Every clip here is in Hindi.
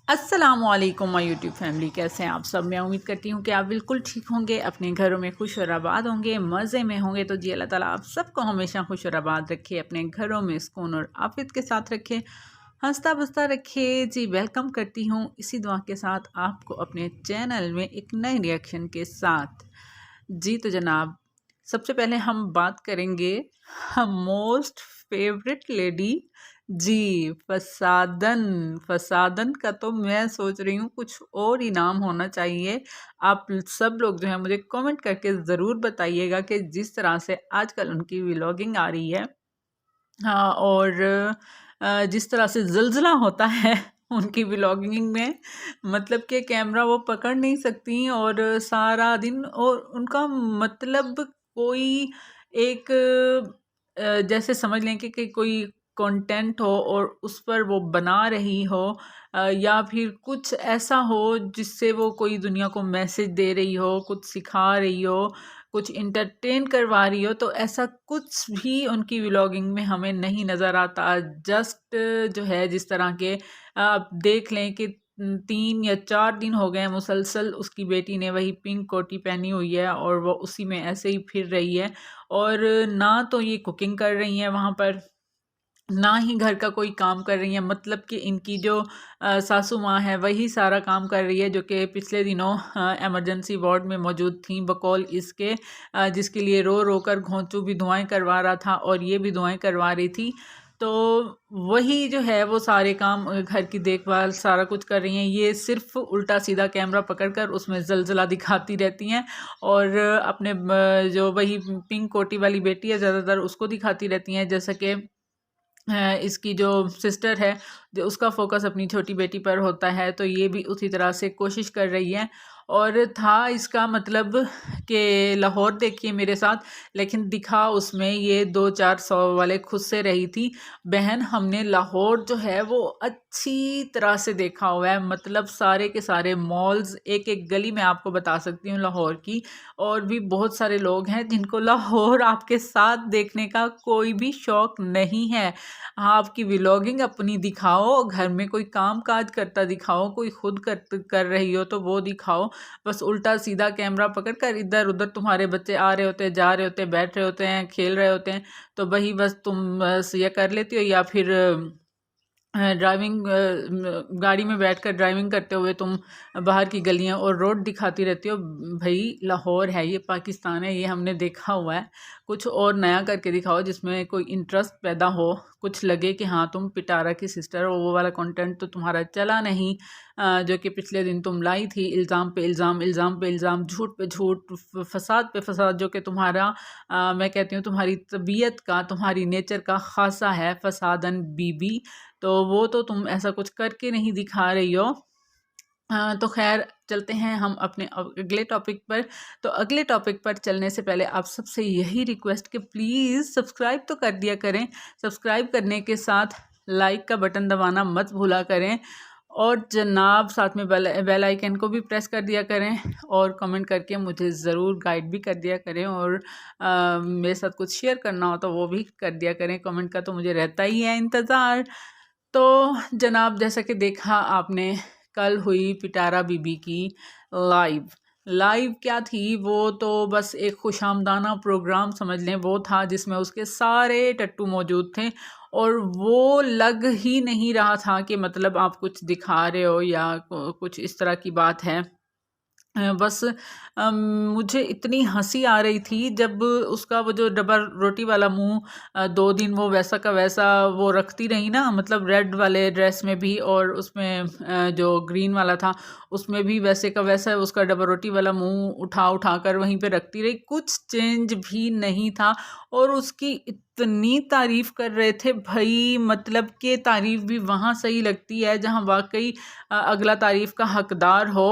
अस्सलामुअलैकुम माय यूट्यूब फैमिली, कैसे हैं आप सब। मैं उम्मीद करती हूँ कि आप बिल्कुल ठीक होंगे, अपने घरों में खुश और आबाद होंगे, मज़े में होंगे। तो जी अल्लाह ताला आप सबको हमेशा खुश और आबाद रखे, अपने घरों में सुकून और आफियत के साथ रखे, हंसता बसता रखे। जी वेलकम करती हूँ इसी दुआ के साथ आपको अपने चैनल में एक नए रिएक्शन के साथ। जी तो जनाब, सबसे पहले हम बात करेंगे हम मोस्ट फेवरेट लेडी, जी फसादन। फसादन का तो मैं सोच रही हूँ कुछ और ही नाम होना चाहिए। आप सब लोग जो है मुझे कमेंट करके ज़रूर बताइएगा कि जिस तरह से आजकल उनकी व्लॉगिंग आ रही है, हाँ, और जिस तरह से ज़लज़ला होता है उनकी व्लॉगिंग में, मतलब कि कैमरा वो पकड़ नहीं सकती और सारा दिन, और उनका मतलब कोई एक जैसे समझ लें कि कोई कंटेंट हो और उस पर वो बना रही हो, या फिर कुछ ऐसा हो जिससे वो कोई दुनिया को मैसेज दे रही हो, कुछ सिखा रही हो, कुछ इंटरटेन करवा रही हो, तो ऐसा कुछ भी उनकी व्लॉगिंग में हमें नहीं नज़र आता। जस्ट जो है जिस तरह के आप देख लें कि 3 या 4 दिन हो गए मुसलसल उसकी बेटी ने वही पिंक कोटी पहनी हुई है और वो उसी में ऐसे ही फिर रही है। और ना तो ये कुकिंग कर रही हैं वहाँ पर, ना ही घर का कोई काम कर रही हैं। मतलब कि इनकी जो सासू माँ है वही सारा काम कर रही है, जो कि पिछले दिनों इमरजेंसी वार्ड में मौजूद थी बकौल इसके, जिसके लिए रो रो कर घोंचू भी दुआएं करवा रहा था और ये भी दुआएं करवा रही थी। तो वही जो है वो सारे काम, घर की देखभाल सारा कुछ कर रही हैं। ये सिर्फ उल्टा सीधा कैमरा पकड़कर उसमें जलजला दिखाती रहती हैं और अपने जो वही पिंक कोटी वाली बेटी है ज़्यादातर उसको दिखाती रहती हैं। जैसा कि इसकी जो सिस्टर है, जो उसका फोकस अपनी छोटी बेटी पर होता है, तो ये भी उसी तरह से कोशिश कर रही है। और था इसका मतलब कि लाहौर देखिए मेरे साथ, लेकिन दिखा उसमें ये 2-4 सौ वाले खुद से रही थी। बहन, हमने लाहौर जो है वो अच्छी तरह से देखा हुआ है, मतलब सारे के सारे मॉल्स, एक एक गली में आपको बता सकती हूँ लाहौर की। और भी बहुत सारे लोग हैं जिनको लाहौर आपके साथ देखने का कोई भी शौक नहीं है। आपकी व्लॉगिंग अपनी दिखाओ, घर में कोई काम काज करता दिखाओ, कोई खुद कर रही हो तो वो दिखाओ। बस उल्टा सीधा कैमरा पकड़ कर इधर उधर तुम्हारे बच्चे आ रहे होते हैं, जा रहे होते हैं, बैठ रहे होते हैं, खेल रहे होते हैं, तो वही बस तुम बस ये कर लेती हो। या फिर ड्राइविंग, गाड़ी में बैठकर ड्राइविंग करते हुए तुम बाहर की गलियां और रोड दिखाती रहती हो। भाई लाहौर है, ये पाकिस्तान है, ये हमने देखा हुआ है। कुछ और नया करके दिखाओ जिसमें कोई इंटरेस्ट पैदा हो, कुछ लगे कि हाँ तुम पिटारा की सिस्टर हो। वो वाला कंटेंट तो तुम्हारा चला नहीं, जो कि पिछले दिन तुम लाई थी, इल्ज़ाम पे इल्ज़ाम, इल्ज़ाम पे इल्ज़ाम, झूठ पे झूठ, फसाद पे फसाद, जो कि तुम्हारा मैं कहती हूँ तुम्हारी तबीयत का, तुम्हारी नेचर का खासा है, फसादन बीबी। तो वो तो तुम ऐसा कुछ करके नहीं दिखा रही हो। तो खैर चलते हैं हम अपने अगले टॉपिक पर। तो अगले टॉपिक पर चलने से पहले आप सबसे यही रिक्वेस्ट कि प्लीज़ सब्सक्राइब तो कर दिया करें। सब्सक्राइब करने के साथ लाइक का बटन दबाना मत भूला करें, और जनाब साथ में बेल आइकन को भी प्रेस कर दिया करें, और कमेंट करके मुझे ज़रूर गाइड भी कर दिया करें, और मेरे साथ कुछ शेयर करना हो तो वो भी कर दिया करें। कमेंट का तो मुझे रहता ही है इंतज़ार। तो जनाब, जैसा कि देखा आपने, कल हुई पिटारा बीबी की लाइव। लाइव क्या थी वो, तो बस एक खुशामदाना प्रोग्राम समझ लें वो था, जिसमें उसके सारे टट्टू मौजूद थे। और वो लग ही नहीं रहा था कि मतलब आप कुछ दिखा रहे हो या कुछ इस तरह की बात है। बस मुझे इतनी हंसी आ रही थी जब उसका वो जो डबल रोटी वाला मुंह, 2 दिन वो वैसा का वैसा वो रखती रही ना, मतलब रेड वाले ड्रेस में भी और उसमें जो ग्रीन वाला था उसमें भी वैसे का वैसा उसका डबल रोटी वाला मुंह उठा उठा कर वहीं पे रखती रही, कुछ चेंज भी नहीं था। और उसकी इतनी तारीफ कर रहे थे भाई, मतलब कि तारीफ भी वहाँ सही लगती है जहाँ वाकई अगला तारीफ का हकदार हो।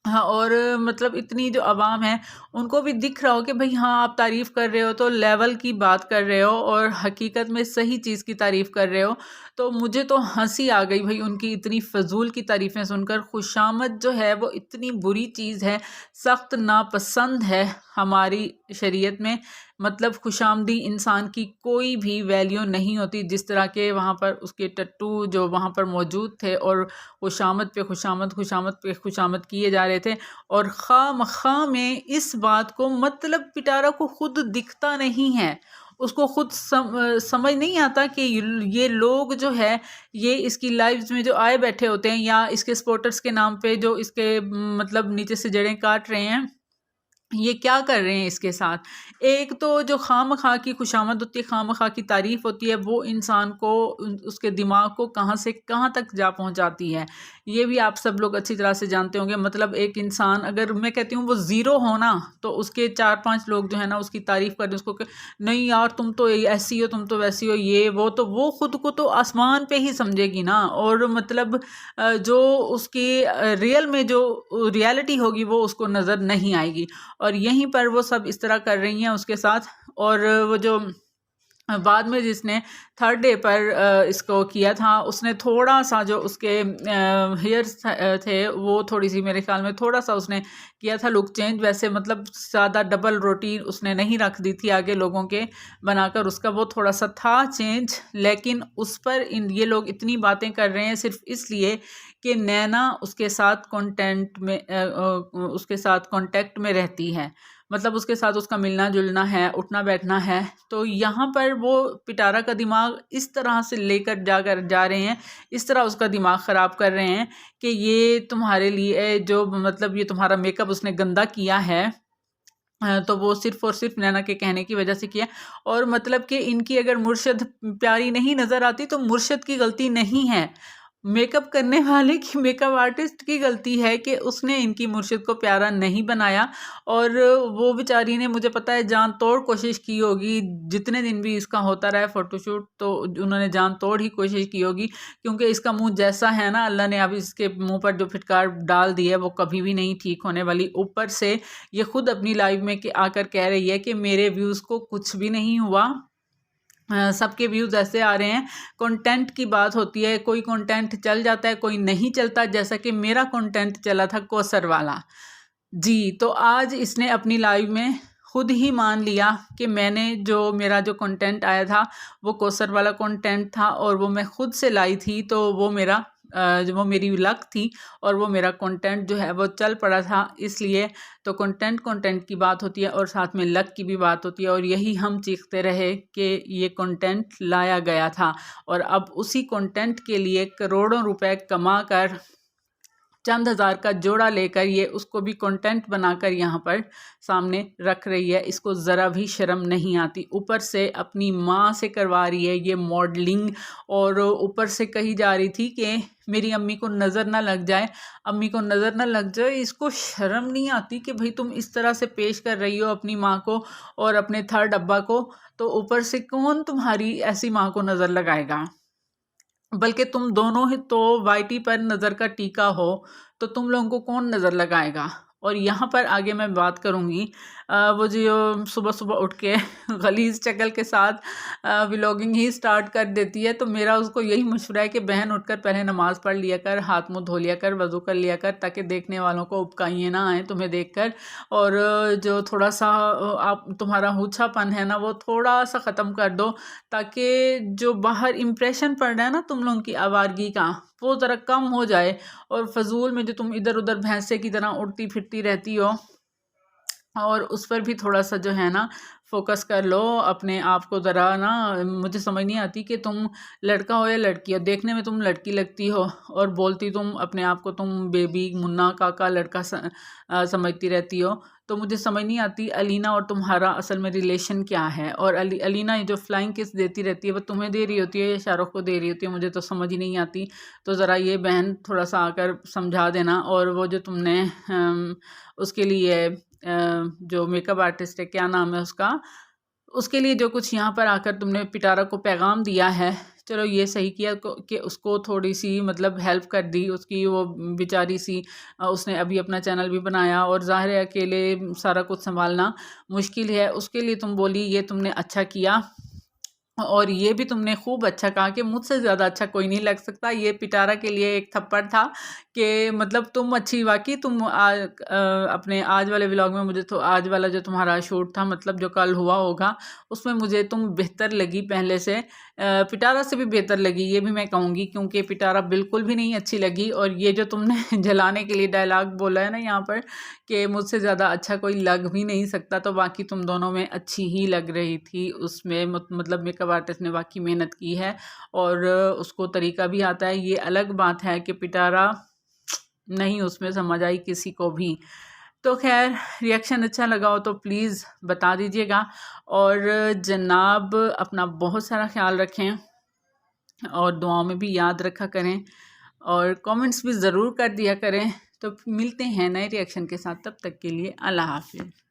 हाँ, और मतलब इतनी जो आवाम है उनको भी दिख रहा हो कि भाई हाँ आप तारीफ़ कर रहे हो तो लेवल की बात कर रहे हो और हकीकत में सही चीज़ की तारीफ़ कर रहे हो। तो मुझे तो हंसी आ गई भाई उनकी इतनी फजूल की तारीफ़ें सुनकर। खुशामद जो है वो इतनी बुरी चीज़ है, सख्त नापसंद है हमारी शरीयत में मतलब खुशामदी इंसान की कोई भी वैल्यू नहीं होती। जिस तरह के वहाँ पर उसके टट्टू जो वहाँ पर मौजूद थे और खुशामद पे खुशामद खुशामद पे खुशामद किए जा रहे थे, और खामखा में इस बात को मतलब पिटारा को खुद दिखता नहीं है, उसको खुद समझ नहीं आता कि ये लोग जो है ये इसकी लाइव्स में जो आए बैठे होते हैं या इसके सपोर्टर्स के नाम पे जो इसके मतलब नीचे से जड़ें काट रहे हैं, ये क्या कर रहे हैं इसके साथ। एक तो जो खामखा की खुशामद होती है, खामखा की तारीफ़ होती है, वो इंसान को उसके दिमाग को कहाँ से कहाँ तक जा पहुंचाती है, ये भी आप सब लोग अच्छी तरह से जानते होंगे। मतलब एक इंसान अगर मैं कहती हूँ वो ज़ीरो हो ना, तो उसके 4-5 लोग जो है ना उसकी तारीफ़ कर दें उसको कि नहीं यार तुम तो ऐसी हो, तुम तो वैसी हो, ये वो, तो वो ख़ुद को तो आसमान पे ही समझेगी ना। और मतलब जो उसकी रियल में जो रियलिटी होगी वो उसको नज़र नहीं आएगी। और यहीं पर वो सब इस तरह कर रही हैं उसके साथ। और वो जो बाद में जिसने थर्ड डे पर इसको किया था, उसने थोड़ा सा जो उसके हेयर्स थे वो थोड़ी सी मेरे ख्याल में थोड़ा सा उसने किया था लुक चेंज। वैसे मतलब ज़्यादा डबल रोटी उसने नहीं रख दी थी आगे लोगों के बनाकर, उसका वो थोड़ा सा था चेंज। लेकिन उस पर ये लोग इतनी बातें कर रहे हैं सिर्फ इसलिए कि नैना उसके साथ उसके साथ कांटेक्ट में रहती है, मतलब उसके साथ उसका मिलना जुलना है, उठना बैठना है। तो यहाँ पर वो पिटारा का दिमाग इस तरह से लेकर जा रहे हैं, इस तरह उसका दिमाग ख़राब कर रहे हैं कि ये तुम्हारे लिए जो मतलब ये तुम्हारा मेकअप उसने गंदा किया है, तो वो सिर्फ़ और सिर्फ नैना के कहने की वजह से किया। और मतलब कि इनकी अगर मुर्शद प्यारी नहीं नज़र आती तो मुर्शद की गलती नहीं है, मेकअप करने वाले की, मेकअप आर्टिस्ट की गलती है कि उसने इनकी मुर्शिद को प्यारा नहीं बनाया। और वो बेचारी ने मुझे पता है जान तोड़ कोशिश की होगी, जितने दिन भी इसका होता रहा है फ़ोटोशूट तो उन्होंने जान तोड़ ही कोशिश की होगी, क्योंकि इसका मुंह जैसा है ना, अल्लाह ने अब इसके मुंह पर जो फिटकार डाल दी है वो कभी भी नहीं ठीक होने वाली। ऊपर से ये खुद अपनी लाइव में आकर कह रही है कि मेरे व्यूज़ को कुछ भी नहीं हुआ, सबके व्यूज़ ऐसे आ रहे हैं। कंटेंट की बात होती है, कोई कंटेंट चल जाता है कोई नहीं चलता, जैसा कि मेरा कंटेंट चला था कौसर वाला जी। तो आज इसने अपनी लाइव में खुद ही मान लिया कि मेरा जो कंटेंट आया था वो कौसर वाला कंटेंट था और वो मैं खुद से लाई थी, तो वो मेरी लक थी और वो मेरा कंटेंट जो है वो चल पड़ा था। इसलिए तो कंटेंट की बात होती है और साथ में लक की भी बात होती है, और यही हम चीखते रहे कि ये कंटेंट लाया गया था। और अब उसी कंटेंट के लिए करोड़ों रुपए कमा कर चंद हज़ार का जोड़ा लेकर ये उसको भी कंटेंट बनाकर यहाँ पर सामने रख रही है। इसको ज़रा भी शर्म नहीं आती, ऊपर से अपनी माँ से करवा रही है ये मॉडलिंग, और ऊपर से कही जा रही थी कि मेरी अम्मी को नज़र ना लग जाए, अम्मी को नज़र ना लग जाए। इसको शर्म नहीं आती कि भाई तुम इस तरह से पेश कर रही हो अपनी माँ को और अपने थर्ड अब्बा को, तो ऊपर से कौन तुम्हारी ऐसी माँ को नज़र लगाएगा। बल्कि तुम दोनों ही तो वाईटी पर नज़र का टीका हो, तो तुम लोगों को कौन नज़र लगाएगा। और यहाँ पर आगे मैं बात करूँगी वो जो सुबह सुबह उठ के गलीज़ शक्ल के साथ व्लॉगिंग ही स्टार्ट कर देती है, तो मेरा उसको यही मशवरा है कि बहन उठकर पहले नमाज़ पढ़ लिया कर, हाथ मुँह धो लिया कर, वज़ू कर लिया कर, ताकि देखने वालों को उबकाइयाँ ना आए तुम्हें देखकर। और जो थोड़ा सा आप तुम्हारा हूछापन है ना वो थोड़ा सा ख़त्म कर दो, ताकि जो बाहर इम्प्रेशन पड़ रहा है ना तुम लोगों की आवारगी का वो ज़रा कम हो जाए। और फजूल में जो तुम इधर उधर भैंसे की तरह उड़ती फिरती रहती हो, और उस पर भी थोड़ा सा जो है ना फोकस कर लो अपने आप को ज़रा ना। मुझे समझ नहीं आती कि तुम लड़का हो या लड़की हो, देखने में तुम लड़की लगती हो और बोलती तुम अपने आप को तुम बेबी मुन्ना काका लड़का समझती रहती हो। तो मुझे समझ नहीं आती अलीना और तुम्हारा असल में रिलेशन क्या है। और अलीना ये जो फ्लाइंग किस देती रहती है वो तुम्हें दे रही होती है या शाहरुख को दे रही होती है, मुझे तो समझ ही नहीं आती। तो ज़रा ये बहन थोड़ा सा आकर समझा देना। और वो जो तुमने उसके लिए जो मेकअप आर्टिस्ट है, क्या नाम है उसका, उसके लिए जो कुछ यहाँ पर आकर तुमने पिटारा को पैगाम दिया है, चलो ये सही किया कि उसको थोड़ी सी मतलब हेल्प कर दी उसकी। वो बेचारी सी उसने अभी अपना चैनल भी बनाया, और ज़ाहिर है अकेले सारा कुछ संभालना मुश्किल है, उसके लिए तुम बोली, ये तुमने अच्छा किया। और ये भी तुमने खूब अच्छा कहा कि मुझसे ज़्यादा अच्छा कोई नहीं लग सकता। ये पिटारा के लिए एक थप्पड़ था कि मतलब तुम अच्छी, वाकई तुम अपने आज वाले व्लॉग में मुझे तो आज वाला जो तुम्हारा शूट था, मतलब जो कल हुआ होगा, उसमें मुझे तुम बेहतर लगी पहले से, पिटारा से भी बेहतर लगी, ये भी मैं कहूँगी, क्योंकि पिटारा बिल्कुल भी नहीं अच्छी लगी। और ये जो तुमने जलाने के लिए डायलॉग बोला है ना यहाँ पर कि मुझसे ज़्यादा अच्छा कोई लग भी नहीं सकता, तो बाकी तुम दोनों में अच्छी ही लग रही थी उसमें। मतलब मेकअप आर्टिस्ट ने बाकी मेहनत की है और उसको तरीका भी आता है। ये अलग बात है कि पिटारा नहीं उसमें समझ आई किसी को भी। तो खैर, रिएक्शन अच्छा लगा हो तो प्लीज़ बता दीजिएगा। और जनाब अपना बहुत सारा ख्याल रखें और दुआओं में भी याद रखा करें और कमेंट्स भी ज़रूर कर दिया करें। तो मिलते हैं नए रिएक्शन के साथ, तब तक के लिए अल्लाह हाफिज़।